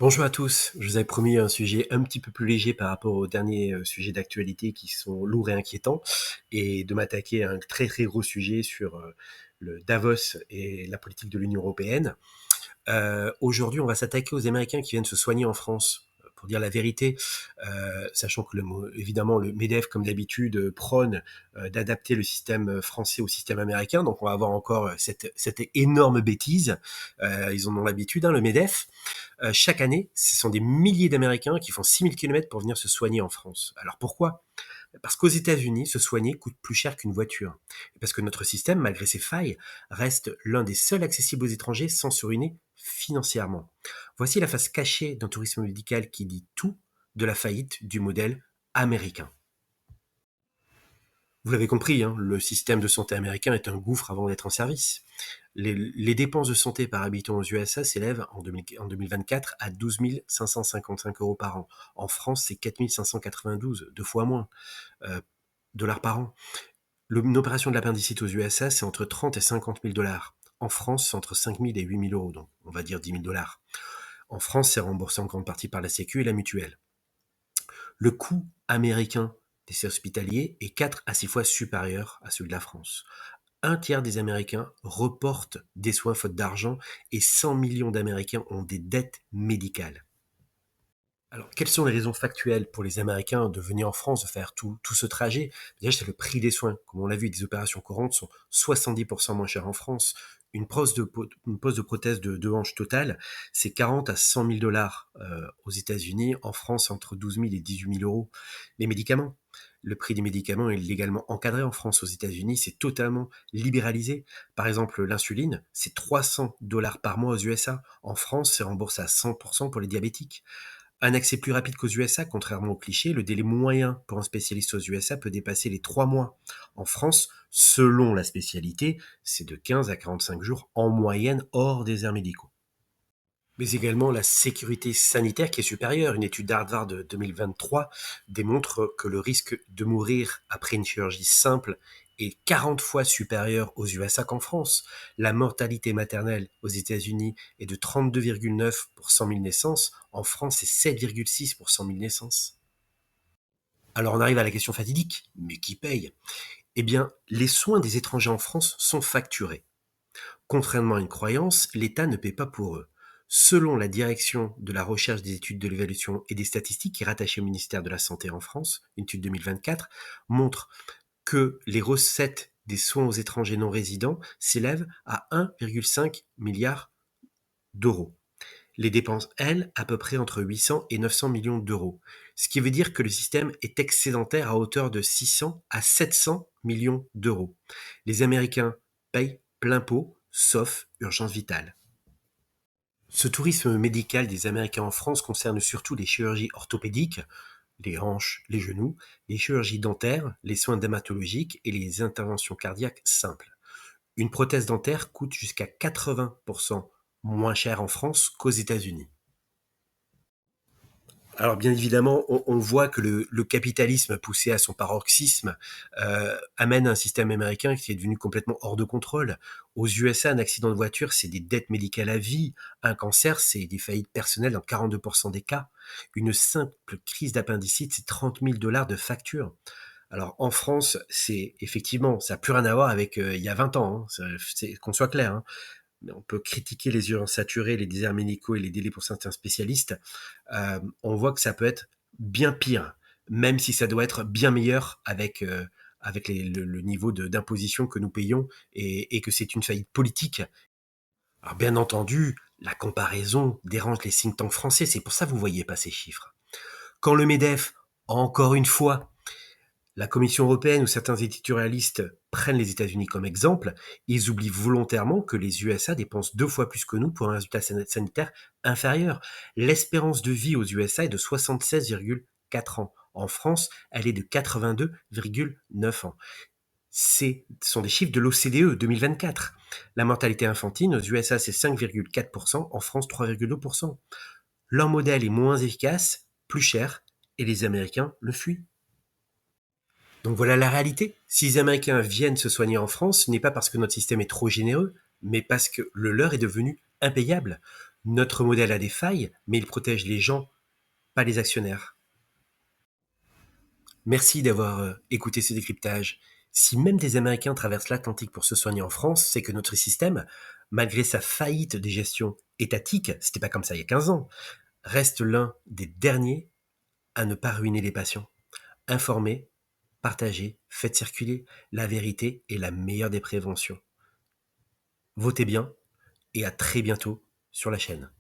Bonjour à tous, je vous avais promis un sujet un petit peu plus léger par rapport aux derniers sujets d'actualité qui sont lourds et inquiétants, et de m'attaquer à un très très gros sujet sur le Davos et la politique de l'Union européenne. Aujourd'hui, on va s'attaquer aux Américains qui viennent se soigner en France. Pour dire la vérité, sachant que évidemment le MEDEF, comme d'habitude, prône d'adapter le système français au système américain. Donc on va avoir encore cette énorme bêtise. Ils en ont l'habitude, hein, le MEDEF. Chaque année, ce sont des milliers d'Américains qui font 6000 km pour venir se soigner en France. Alors pourquoi ? Parce qu'aux États-Unis, se soigner coûte plus cher qu'une voiture. Et parce que notre système, malgré ses failles, reste l'un des seuls accessibles aux étrangers sans se ruiner financièrement. Voici la face cachée d'un tourisme médical qui dit tout de la faillite du modèle américain. Vous l'avez compris, hein, le système de santé américain est un gouffre avant d'être un service. Les dépenses de santé par habitant aux USA s'élèvent en 2024 à 12 555 euros par an. En France, c'est 4 592, deux fois moins, dollars par an. Une opération de l'appendicite aux USA, c'est entre 30 et 50 000 dollars. En France, c'est entre 5 000 et 8 000 euros, donc on va dire 10 000 dollars. En France, c'est remboursé en grande partie par la Sécu et la mutuelle. Le coût américain des services hospitaliers est 4 à 6 fois supérieur à celui de la France. Un tiers des Américains reportent des soins faute d'argent et 100 millions d'Américains ont des dettes médicales. Alors, quelles sont les raisons factuelles pour les Américains de venir en France, de faire tout ce trajet? Déjà, c'est le prix des soins. Comme on l'a vu, des opérations courantes sont 70% moins chères en France. Une pose de prothèse de deux hanches totale, c'est 40 à 100 000 dollars aux États-Unis. En France, entre 12 000 et 18 000 euros. Les médicaments. Le prix des médicaments est légalement encadré en France. Aux États-Unis, c'est totalement libéralisé. Par exemple, l'insuline, c'est 300 dollars par mois aux USA. En France, c'est remboursé à 100% pour les diabétiques. Un accès plus rapide qu'aux USA, contrairement aux clichés, le délai moyen pour un spécialiste aux USA peut dépasser les 3 mois. En France, selon la spécialité, c'est de 15 à 45 jours en moyenne hors déserts médicaux. Mais également la sécurité sanitaire qui est supérieure. Une étude d'Harvard de 2023 démontre que le risque de mourir après une chirurgie simple est 40 fois supérieur aux USA qu'en France. La mortalité maternelle aux États-Unis est de 32,9 pour 100 000 naissances. En France, c'est 7,6 pour 100 000 naissances. Alors on arrive à la question fatidique, mais qui paye? Eh bien, les soins des étrangers en France sont facturés. Contrairement à une croyance, l'État ne paie pas pour eux. Selon la direction de la recherche des études de l'évaluation et des statistiques qui est rattachée au ministère de la Santé en France, une étude 2024, montre que les recettes des soins aux étrangers non résidents s'élèvent à 1,5 milliard d'euros. Les dépenses, elles, à peu près entre 800 et 900 millions d'euros. Ce qui veut dire que le système est excédentaire à hauteur de 600 à 700 millions d'euros. Les Américains payent plein pot, sauf urgence vitale. Ce tourisme médical des Américains en France concerne surtout les chirurgies orthopédiques, les hanches, les genoux, les chirurgies dentaires, les soins dermatologiques et les interventions cardiaques simples. Une prothèse dentaire coûte jusqu'à 80% moins cher en France qu'aux États-Unis. Alors bien évidemment, on voit que le capitalisme poussé à son paroxysme amène un système américain qui est devenu complètement hors de contrôle. Aux USA, un accident de voiture, c'est des dettes médicales à vie. Un cancer, c'est des faillites personnelles dans 42% des cas. Une simple crise d'appendicite, c'est 30 000 dollars de facture. Alors en France, c'est effectivement, ça n'a plus rien à voir avec il y a 20 ans, hein, qu'on soit clair. Hein. On peut critiquer les urgences saturées, les déserts médicaux et les délais pour certains spécialistes. On voit que ça peut être bien pire, même si ça doit être bien meilleur avec le niveau d'imposition que nous payons et que c'est une faillite politique. Alors bien entendu, la comparaison dérange les think tanks français, c'est pour ça que vous voyez pas ces chiffres. Quand le MEDEF, encore une fois, la Commission européenne ou certains éditorialistes prennent les États-Unis comme exemple, ils oublient volontairement que les USA dépensent 2 fois plus que nous pour un résultat sanitaire inférieur. L'espérance de vie aux USA est de 76,4 ans. En France, elle est de 82,9 ans. Ce sont des chiffres de l'OCDE 2024. La mortalité infantile aux USA, c'est 5,4%, en France, 3,2%. Leur modèle est moins efficace, plus cher, et les Américains le fuient. Donc voilà la réalité. Si les Américains viennent se soigner en France, ce n'est pas parce que notre système est trop généreux, mais parce que le leur est devenu impayable. Notre modèle a des failles, mais il protège les gens, pas les actionnaires. Merci d'avoir écouté ce décryptage. Si même des Américains traversent l'Atlantique pour se soigner en France, c'est que notre système, malgré sa faillite de gestion étatique, c'était pas comme ça il y a 15 ans, reste l'un des derniers à ne pas ruiner les patients. Informez, partagez, faites circuler. La vérité est la meilleure des préventions. Votez bien et à très bientôt sur la chaîne.